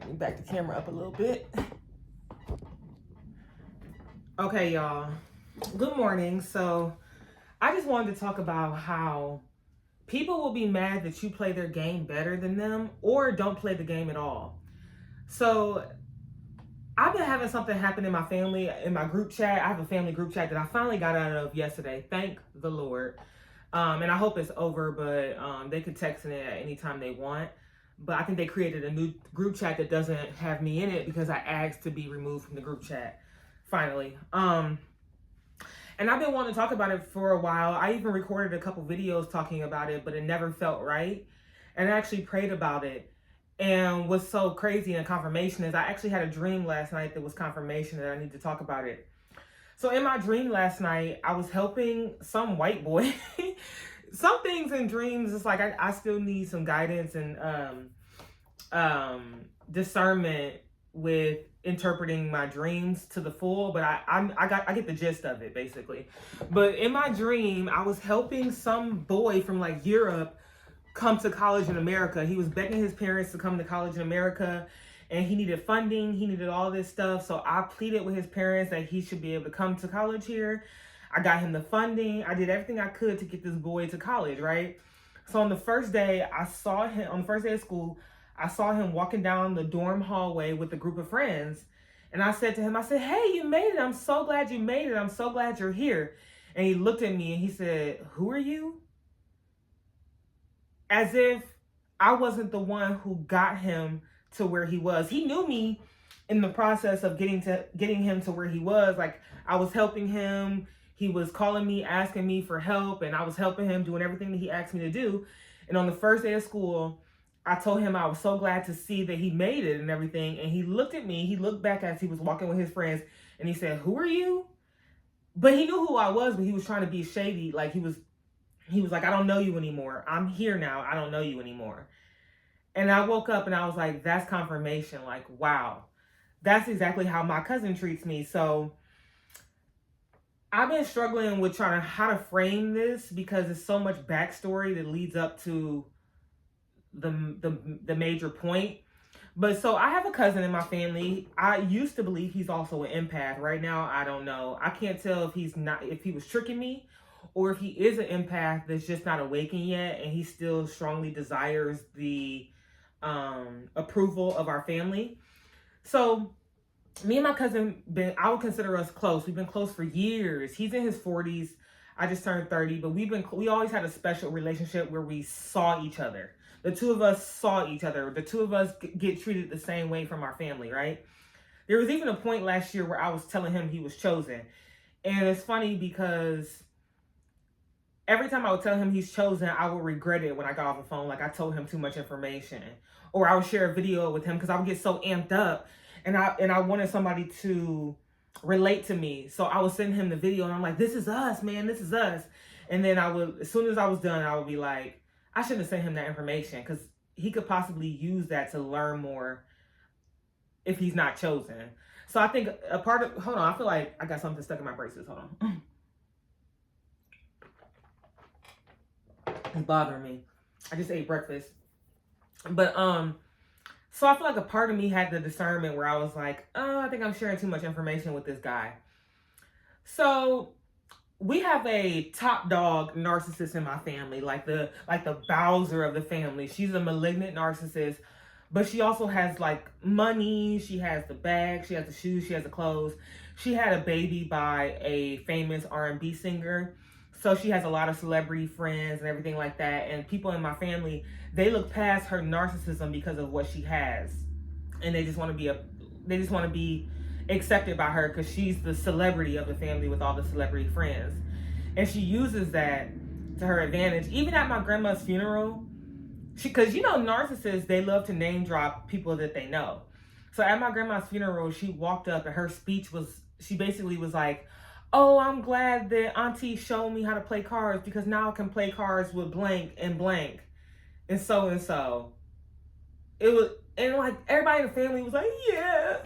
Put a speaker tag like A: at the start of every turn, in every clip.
A: let me back the camera up a little bit. Okay, y'all. Good morning. So I just wanted to talk about how people will be mad that you play their game better than them or don't play the game at all. So I've been having something happen in my family, in my group chat. I have a family group chat that I finally got out of yesterday. Thank the Lord. And I hope it's over, but they could text in it at any time they want. But I think they created a new group chat that doesn't have me in it because I asked to be removed from the group chat finally. And I've been wanting to talk about it for a while. I even recorded a couple videos talking about it, but it never felt right. And I actually prayed about it. And what's so crazy and confirmation is I actually had a dream last night that was confirmation that I need to talk about it. So in my dream last night, I was helping some white boy. Some things in dreams, it's like I still need some guidance and discernment with interpreting my dreams to the full, but I get the gist of it basically. But in my dream, I was helping some boy from like Europe come to college in America. He was begging his parents to come to college in America, and he needed funding, he needed all this stuff. So I pleaded with his parents that he should be able to come to college here. I got him the funding. I did everything I could to get this boy to college, right? So on the first day, on the first day of school, I saw him walking down the dorm hallway with a group of friends. And I said to him, hey, you made it. I'm so glad you made it. I'm so glad you're here. And he looked at me and he said, who are you? As if I wasn't the one who got him to where he was. He knew me in the process of getting him to where he was. Like, I was helping him. He was calling me, asking me for help, and I was helping him, doing everything that he asked me to do. And on the first day of school, I told him I was so glad to see that he made it and everything. And he looked at me, he looked back as he was walking with his friends, and he said, who are you? But he knew who I was, but he was trying to be shady. Like, he was like, I don't know you anymore. I'm here now. I don't know you anymore. And I woke up and I was like, that's confirmation. Like, wow, that's exactly how my cousin treats me. So I've been struggling with how to frame this because there's so much backstory that leads up to the major point. But so I have a cousin in my family. I used to believe he's also an empath. Right now, I don't know. I can't tell if he was tricking me or if he is an empath that's just not awakened yet and he still strongly desires the approval of our family. So me and my cousin, I would consider us close. We've been close for years. He's in his 40s. I just turned 30, but we always had a special relationship where we saw each other. The two of us saw each other. The two of us get treated the same way from our family, right? There was even a point last year where I was telling him he was chosen. And it's funny because every time I would tell him he's chosen, I would regret it when I got off the phone. Like, I told him too much information. Or I would share a video with him because I would get so amped up. And I wanted somebody to relate to me. So I would send him the video and I'm like, this is us, man, this is us. And then as soon as I was done, I would be like, I shouldn't have sent him that information because he could possibly use that to learn more if he's not chosen. So I think hold on, I feel like I got something stuck in my braces. Hold on. It's bothering me. I just ate breakfast. But, so I feel like a part of me had the discernment where I was like, oh, I think I'm sharing too much information with this guy. So we have a top dog narcissist in my family, like the Bowser of the family. She's a malignant narcissist, but she also has like money. She has the bag, she has the shoes, she has the clothes. She had a baby by a famous R&B singer. So she has a lot of celebrity friends and everything like that. And people in my family, they look past her narcissism because of what she has. And they just want to be accepted by her because she's the celebrity of the family with all the celebrity friends. And she uses that to her advantage. Even at my grandma's funeral, because narcissists, they love to name drop people that they know. So at my grandma's funeral, she walked up and her speech she basically was like, oh, I'm glad that Auntie showed me how to play cards because now I can play cards with blank and blank and so and so. And like everybody in the family was like, yeah.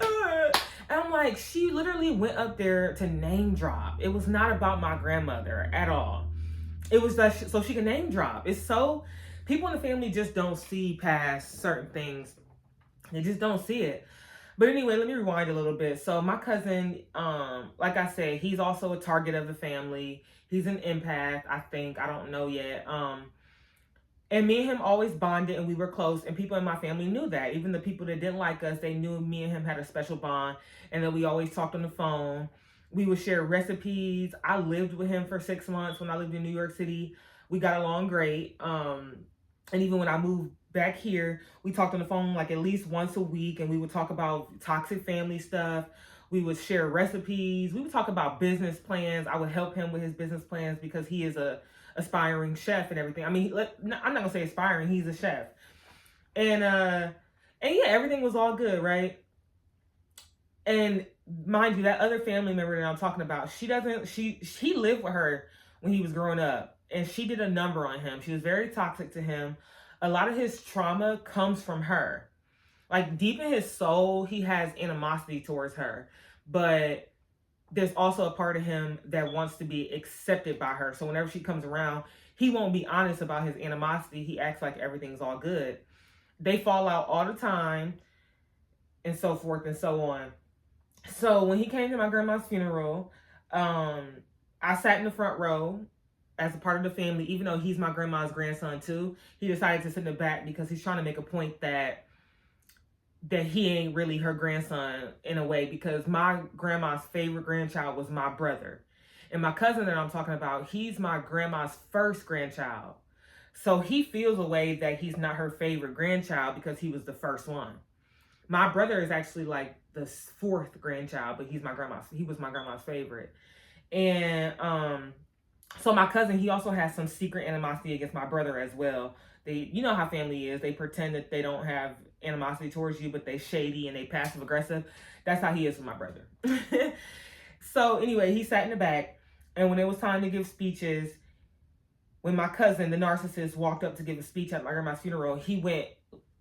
A: And I'm like, she literally went up there to name drop. It was not about my grandmother at all. It was so she can name drop. People in the family just don't see past certain things They just don't see it. But anyway, let me rewind a little bit. So my cousin, like I said, he's also a target of the family. He's an empath, I think. I don't know yet. And me and him always bonded and we were close. And people in my family knew that. Even the people that didn't like us, they knew me and him had a special bond. And that we always talked on the phone. We would share recipes. I lived with him for 6 months when I lived in New York City. We got along great. And even when I moved back here, we talked on the phone like at least once a week, and we would talk about toxic family stuff. We would share recipes. We would talk about business plans. I would help him with his business plans because he is a aspiring chef and everything. I mean, I'm not gonna say aspiring. He's a chef, and yeah, everything was all good, right? And mind you, that other family member that I'm talking about, he lived with her when he was growing up, and she did a number on him. She was very toxic to him. A lot of his trauma comes from her. Like deep in his soul, he has animosity towards her. But there's also a part of him that wants to be accepted by her. So whenever she comes around, he won't be honest about his animosity. He acts like everything's all good. They fall out all the time and so forth and so on. So when he came to my grandma's funeral, I sat in the front row as a part of the family, even though he's my grandma's grandson too. He decided to sit in the back because he's trying to make a point that he ain't really her grandson in a way, because my grandma's favorite grandchild was my brother. And my cousin that I'm talking about, he's my grandma's first grandchild. So he feels a way that he's not her favorite grandchild because he was the first one. My brother is actually like the fourth grandchild, but he was my grandma's favorite. And so my cousin, he also has some secret animosity against my brother as well. You know how family is. They pretend that they don't have animosity towards you, but they shady and they passive aggressive. That's how he is with my brother. So anyway, he sat in the back, and when it was time to give speeches, when my cousin, the narcissist, walked up to give a speech at my grandma's funeral,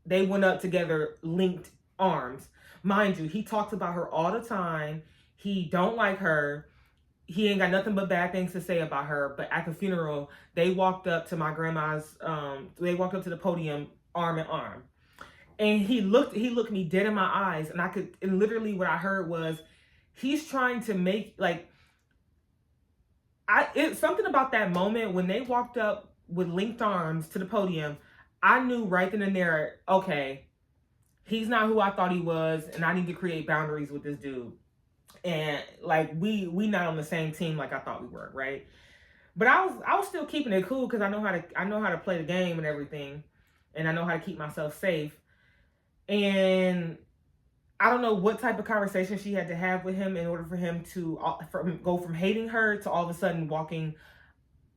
A: they went up together, linked arms. Mind you, he talks about her all the time. He don't like her. He ain't got nothing but bad things to say about her. But at the funeral, they walked up to my grandma's, they walked up to the podium arm in arm. And he looked me dead in my eyes. And literally what I heard was, he's trying to make, like, it's something about that moment when they walked up with linked arms to the podium. I knew right then and there, okay, he's not who I thought he was, and I need to create boundaries with this dude. And like we not on the same team like I thought we were, right? But I was still keeping it cool because I know how to play the game and everything, and I know how to keep myself safe. And I don't know what type of conversation she had to have with him in order for him to go from hating her to all of a sudden walking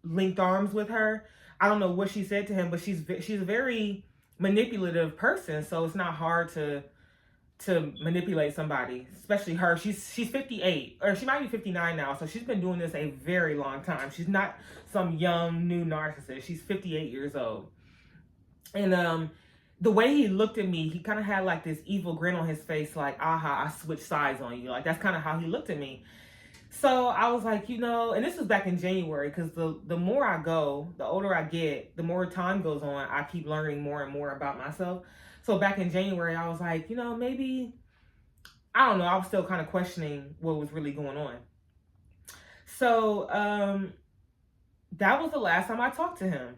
A: linked arms with her. I don't know what she said to him, but she's a very manipulative person, so it's not hard to manipulate somebody, especially her. She's 58, or she might be 59 now, so she's been doing this a very long time. She's not some young new narcissist. She's 58 years old. And the way he looked at me, he kind of had like this evil grin on his face, like, aha, I switched sides on you. Like, that's kind of how he looked at me. So I was like, and this was back in January, because the more I go, the older I get, the more time goes on, I keep learning more and more about myself. So back in January, I was like, maybe, I don't know, I was still kind of questioning what was really going on. So that was the last time I talked to him.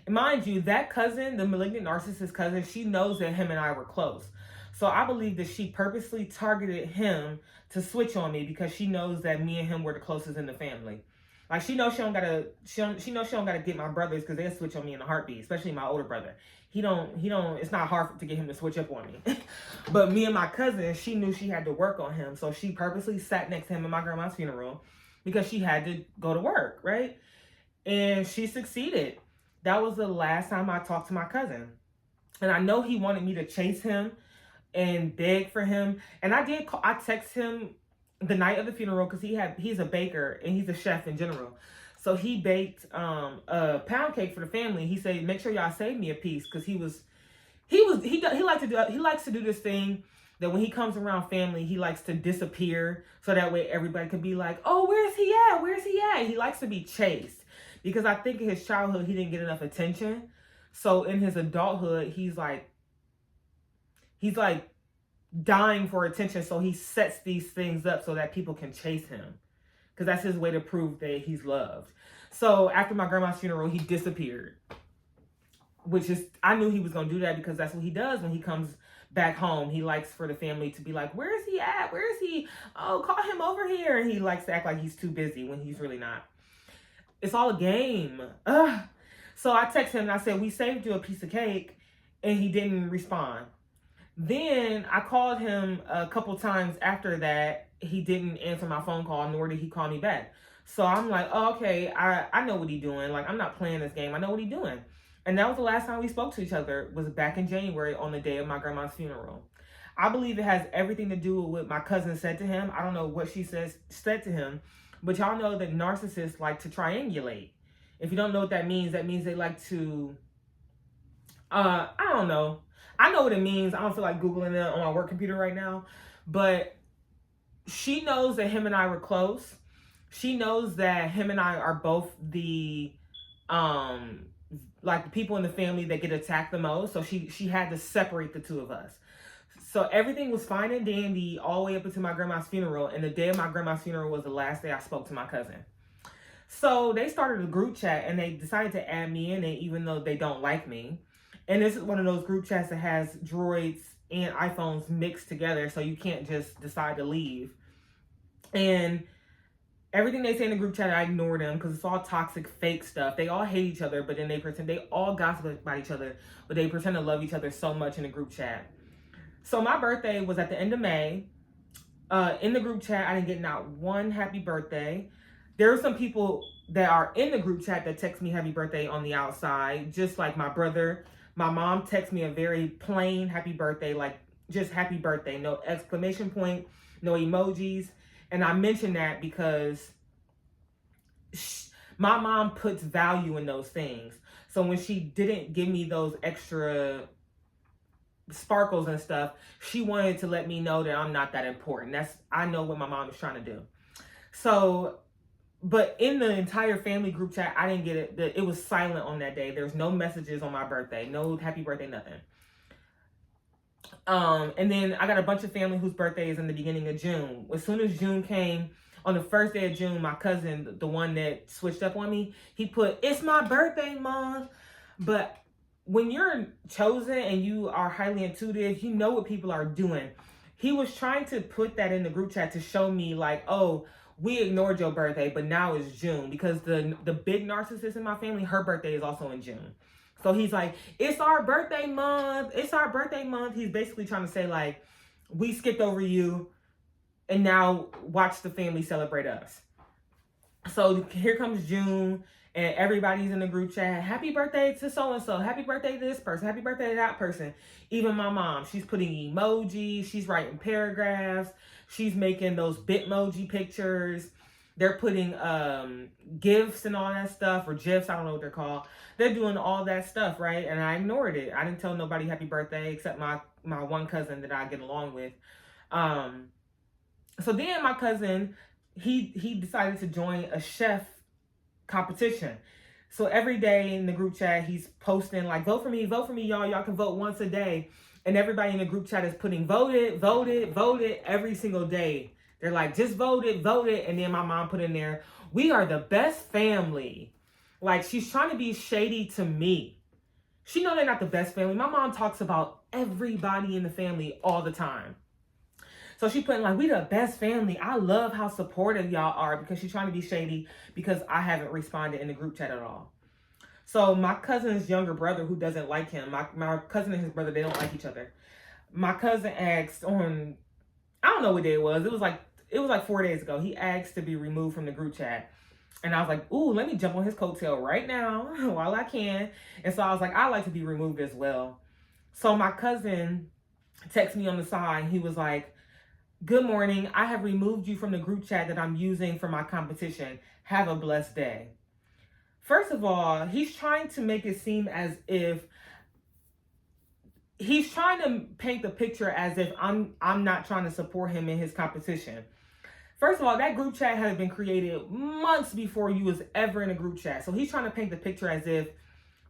A: And mind you, that cousin, the malignant narcissist cousin, she knows that him and I were close. So I believe that she purposely targeted him to switch on me because she knows that me and him were the closest in the family. Like, she knows she don't gotta get my brothers, because they'll switch on me in a heartbeat, especially my older brother. It's not hard to get him to switch up on me. But me and my cousin, she knew she had to work on him. So she purposely sat next to him at my grandma's funeral because she had to go to work, right? And she succeeded. That was the last time I talked to my cousin. And I know he wanted me to chase him and beg for him. And I texted him the night of the funeral, because he's a baker and he's a chef in general. So he baked a pound cake for the family. He said, make sure y'all save me a piece, because he likes to do this thing that when he comes around family, he likes to disappear so that way everybody can be like, oh, where's he at? Where's he at? He likes to be chased, because I think in his childhood he didn't get enough attention. So in his adulthood, he's like He's like dying for attention, so he sets these things up so that people can chase him, because that's his way to prove that he's loved. So after my grandma's funeral, he disappeared, which is, I knew he was going to do that because that's what he does when he comes back home. He likes for the family to be like, where is he at? Where is he? Oh, call him over here. And he likes to act like he's too busy when he's really not. It's all a game. Ugh. So I texted him and I said, we saved you a piece of cake, and he didn't respond. Then I called him a couple times after that. He didn't answer my phone call, nor did he call me back. So I'm like, oh, okay, I know what he's doing. Like, I'm not playing this game. I know what he's doing. And that was the last time we spoke to each other, was back in January on the day of my grandma's funeral. I believe it has everything to do with what my cousin said to him. I don't know what she said to him, but y'all know that narcissists like to triangulate. If you don't know what that means they like to, I don't know. I know what it means. I don't feel like Googling it on my work computer right now. But she knows that him and I were close. She knows that him and I are both the, like the people in the family that get attacked the most. So she had to separate the two of us. So everything was fine and dandy all the way up until my grandma's funeral. And the day of my grandma's funeral was the last day I spoke to my cousin. So they started a group chat and they decided to add me in it, even though they don't like me. And this is one of those group chats that has Droids and iPhones mixed together, so you can't just decide to leave. And everything they say in the group chat, I ignore them because it's all toxic, fake stuff. They all hate each other, but then they all gossip about each other, but they pretend to love each other so much in the group chat. So my birthday was at the end of May. In the group chat, I didn't get not one happy birthday. There are some people that are in the group chat that text me happy birthday on the outside, just like my brother. My mom texted me a very plain happy birthday, like just happy birthday, no exclamation point, no emojis. And I mention that because my mom puts value in those things. So when she didn't give me those extra sparkles and stuff, she wanted to let me know that I'm not that important. I know what my mom is trying to do. So, but in the entire family group chat, I didn't get it. It was silent on that day. There's no messages on my birthday, no happy birthday, nothing. And then I got a bunch of family whose birthday is in the beginning of June. As soon as June came, on the first day of June, my cousin, the one that switched up on me, he put, "It's my birthday, Mom." But when you're chosen and you are highly intuitive, you know what people are doing. He was trying to put that in the group chat to show me like, oh, we ignored your birthday, but now it's June, because the big narcissist in my family, her birthday is also in June. So he's like, it's our birthday month. It's our birthday month. He's basically trying to say like, we skipped over you and now watch the family celebrate us. So here comes June and everybody's in the group chat. Happy birthday to so-and-so. Happy birthday to this person. Happy birthday to that person. Even my mom, she's putting emojis. She's writing paragraphs. She's making those Bitmoji pictures. They're putting GIFs and all that stuff, or GIFs, I don't know what they're called. They're doing all that stuff, right? And I ignored it. I didn't tell nobody happy birthday except my one cousin that I get along with. So then my cousin, he decided to join a chef competition. So every day in the group chat, he's posting like, vote for me, y'all. Y'all can vote once a day. And everybody in the group chat is putting voted every single day. They're like, just voted. And then my mom put in there, we are the best family. Like, she's trying to be shady to me. She know they're not the best family. My mom talks about everybody in the family all the time. So she put in like, we the best family. I love how supportive y'all are, because she's trying to be shady because I haven't responded in the group chat at all. So my cousin's younger brother, who doesn't like him, my cousin and his brother, they don't like each other. My cousin asked on, I don't know what day it was. It was like 4 days ago. He asked to be removed from the group chat. And I was like, ooh, let me jump on his coattail right now while I can. And so I was like, I'd like to be removed as well. So my cousin texted me on the side. He was like, good morning. I have removed you from the group chat that I'm using for my competition. Have a blessed day. First of all, he's trying to make it seem as if he's trying to paint the picture as if I'm not trying to support him in his competition. First of all, that group chat had been created months before you was ever in a group chat. So he's trying to paint the picture as if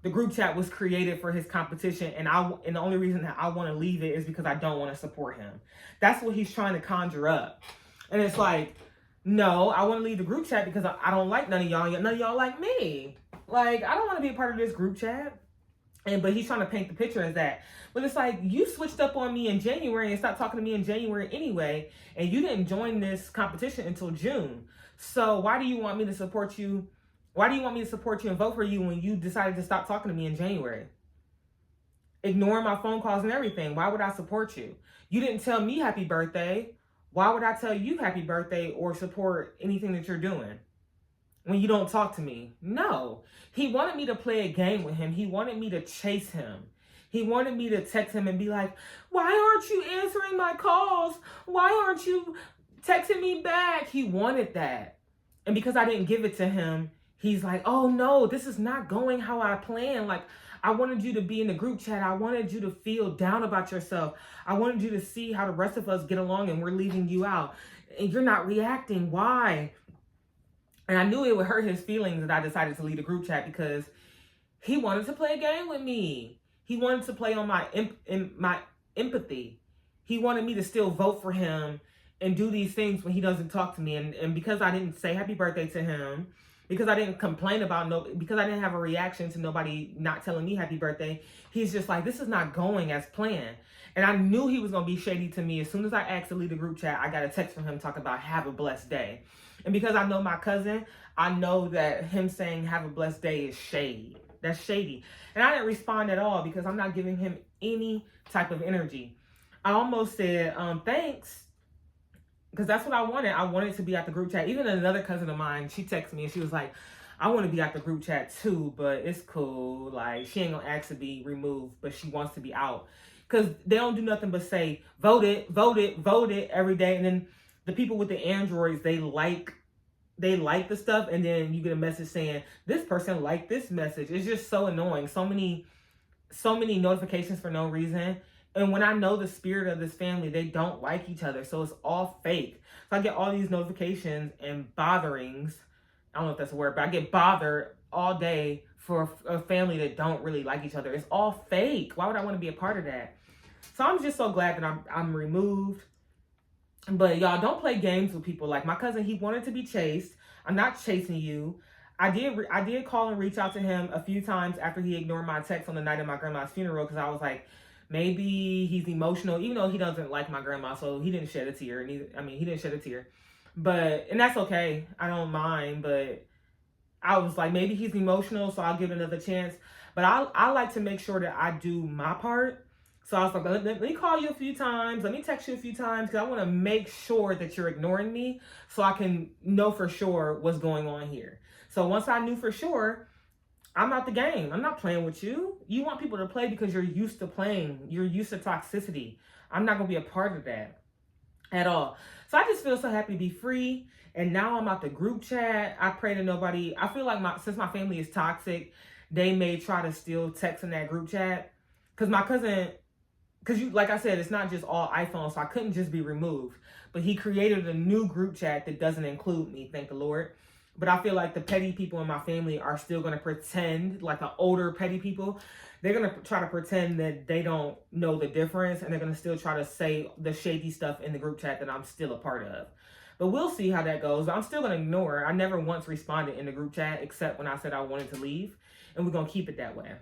A: the group chat was created for his competition, and the only reason that I want to leave it is because I don't want to support him. That's what he's trying to conjure up. And it's like, no, I want to leave the group chat because I don't like none of y'all. None of y'all like me. Like, I don't want to be a part of this group chat. But he's trying to paint the picture as that. But it's like, you switched up on me in January and stopped talking to me in January anyway, and you didn't join this competition until June. So why do you want me to support you? Why do you want me to support you and vote for you when you decided to stop talking to me in January? Ignoring my phone calls and everything. Why would I support you? You didn't tell me happy birthday. Why would I tell you happy birthday or support anything that you're doing when you don't talk to me? No. He wanted me to play a game with him. He wanted me to chase him. He wanted me to text him and be like, why aren't you answering my calls? Why aren't you texting me back? He wanted that. And because I didn't give it to him, he's like, oh no, this is not going how I planned. Like, I wanted you to be in the group chat. I wanted you to feel down about yourself. I wanted you to see how the rest of us get along and we're leaving you out. And you're not reacting. Why? And I knew it would hurt his feelings that I decided to leave the group chat because he wanted to play a game with me. He wanted to play on my empathy. He wanted me to still vote for him and do these things when he doesn't talk to me. And because I didn't say happy birthday to him, because I didn't complain about because I didn't have a reaction to nobody not telling me happy birthday, he's just like, this is not going as planned. And I knew he was going to be shady to me. As soon as I asked to leave the group chat, I got a text from him talking about have a blessed day. And because I know my cousin, I know that him saying have a blessed day is shady. That's shady. And I didn't respond at all because I'm not giving him any type of energy. I almost said, thanks. Because that's what I wanted. I wanted to be at the group chat. Even another cousin of mine, she texted me and she was like, I want to be at the group chat too, but it's cool. Like, she ain't going to ask to be removed, but she wants to be out. Because they don't do nothing but say, vote it, vote it, vote it every day. And then the people with the Androids, they like the stuff. And then you get a message saying, this person liked this message. It's just so annoying. So many notifications for no reason. And when I know the spirit of this family, they don't like each other. So it's all fake. So I get all these notifications and botherings. I don't know if that's a word, but I get bothered all day for a family that don't really like each other. It's all fake. Why would I want to be a part of that? So I'm just so glad that I'm removed. But y'all, don't play games with people. Like my cousin, he wanted to be chased. I'm not chasing you. I did call and reach out to him a few times after he ignored my text on the night of my grandma's funeral because I was like, maybe he's emotional, even though he doesn't like my grandma, so he didn't shed a tear. He didn't shed a tear. And that's okay. I don't mind, but I was like, maybe he's emotional, so I'll give it another chance. But I like to make sure that I do my part. So I was like, let me call you a few times. Let me text you a few times because I want to make sure that you're ignoring me so I can know for sure what's going on here. So once I knew for sure, I'm out the game. I'm not playing with you. You want people to play because you're used to playing. You're used to toxicity. I'm not going to be a part of that at all. So I just feel so happy to be free. And now I'm out the group chat. I pray to nobody. I feel like since my family is toxic, they may try to still text in that group chat. Because my cousin, like I said, it's not just all iPhones, so I couldn't just be removed. But he created a new group chat that doesn't include me, thank the Lord. But I feel like the petty people in my family are still going to pretend, like the older petty people, they're going to try to pretend that they don't know the difference. And they're going to still try to say the shady stuff in the group chat that I'm still a part of. But we'll see how that goes. I'm still going to ignore. I never once responded in the group chat except when I said I wanted to leave. And we're going to keep it that way.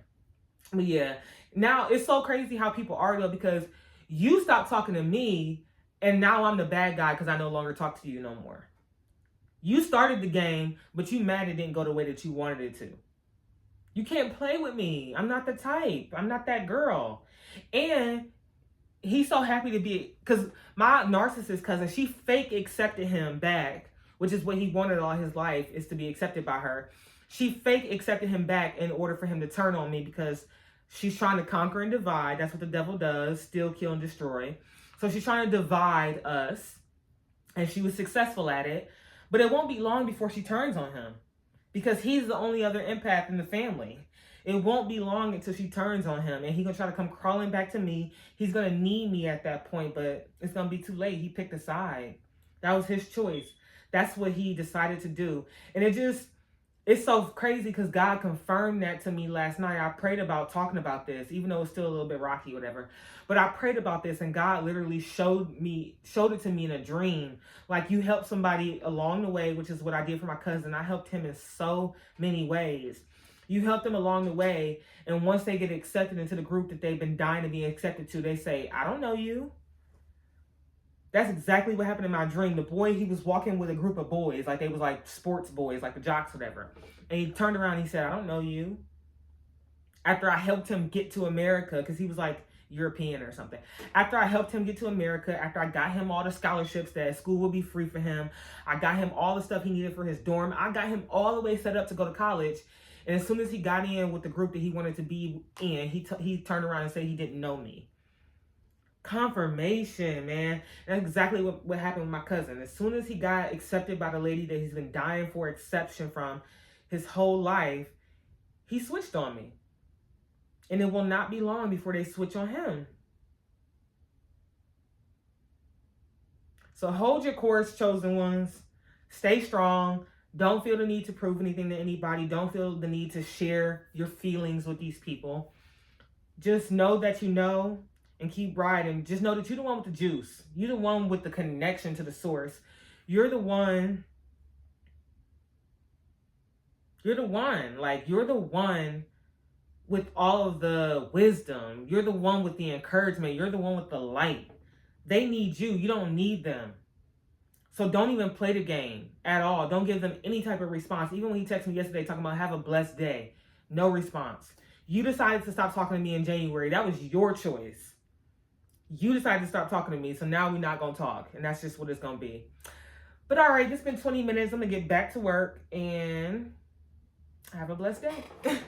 A: But yeah, now it's so crazy how people are though, because you stopped talking to me and now I'm the bad guy because I no longer talk to you no more. You started the game, but you mad it didn't go the way that you wanted it to. You can't play with me. I'm not the type. I'm not that girl. And he's so happy to be, because my narcissist cousin, she fake accepted him back, which is what he wanted all his life, is to be accepted by her. She fake accepted him back in order for him to turn on me because she's trying to conquer and divide. That's what the devil does, steal, kill, and destroy. So she's trying to divide us, and she was successful at it. But it won't be long before she turns on him because he's the only other empath in the family. It won't be long until she turns on him and he's going to try to come crawling back to me. He's going to need me at that point, but it's going to be too late. He picked a side. That was his choice. That's what he decided to do. And it It's so crazy because God confirmed that to me last night. I prayed about talking about this, even though it's still a little bit rocky, whatever. But I prayed about this, and God literally showed it to me in a dream. Like, you helped somebody along the way, which is what I did for my cousin. I helped him in so many ways. You help them along the way, and once they get accepted into the group that they've been dying to be accepted to, they say, I don't know you. That's exactly what happened in my dream. The boy, he was walking with a group of boys, like they was like sports boys, like the jocks, whatever. And he turned around and he said, I don't know you. After I helped him get to America, because he was like European or something. After I helped him get to America, after I got him all the scholarships that school would be free for him, I got him all the stuff he needed for his dorm. I got him all the way set up to go to college. And as soon as he got in with the group that he wanted to be in, he turned around and said he didn't know me. Confirmation, man. That's exactly what happened with my cousin. As soon as he got accepted by the lady that he's been dying for exception from his whole life, he switched on me. And it will not be long before they switch on him. So hold your course, chosen ones. Stay strong. Don't feel the need to prove anything to anybody. Don't feel the need to share your feelings with these people. Just know that you know, and keep riding. Just know that you're the one with the juice. You're the one with the connection to the source. You're the one. You're the one. Like, you're the one with all of the wisdom. You're the one with the encouragement. You're the one with the light. They need you. You don't need them. So don't even play the game at all. Don't give them any type of response. Even when he texted me yesterday talking about have a blessed day. No response. You decided to stop talking to me in January. That was your choice. You decided to stop talking to me. So now we're not going to talk. And that's just what it's going to be. But all right, it's been 20 minutes. I'm going to get back to work and have a blessed day.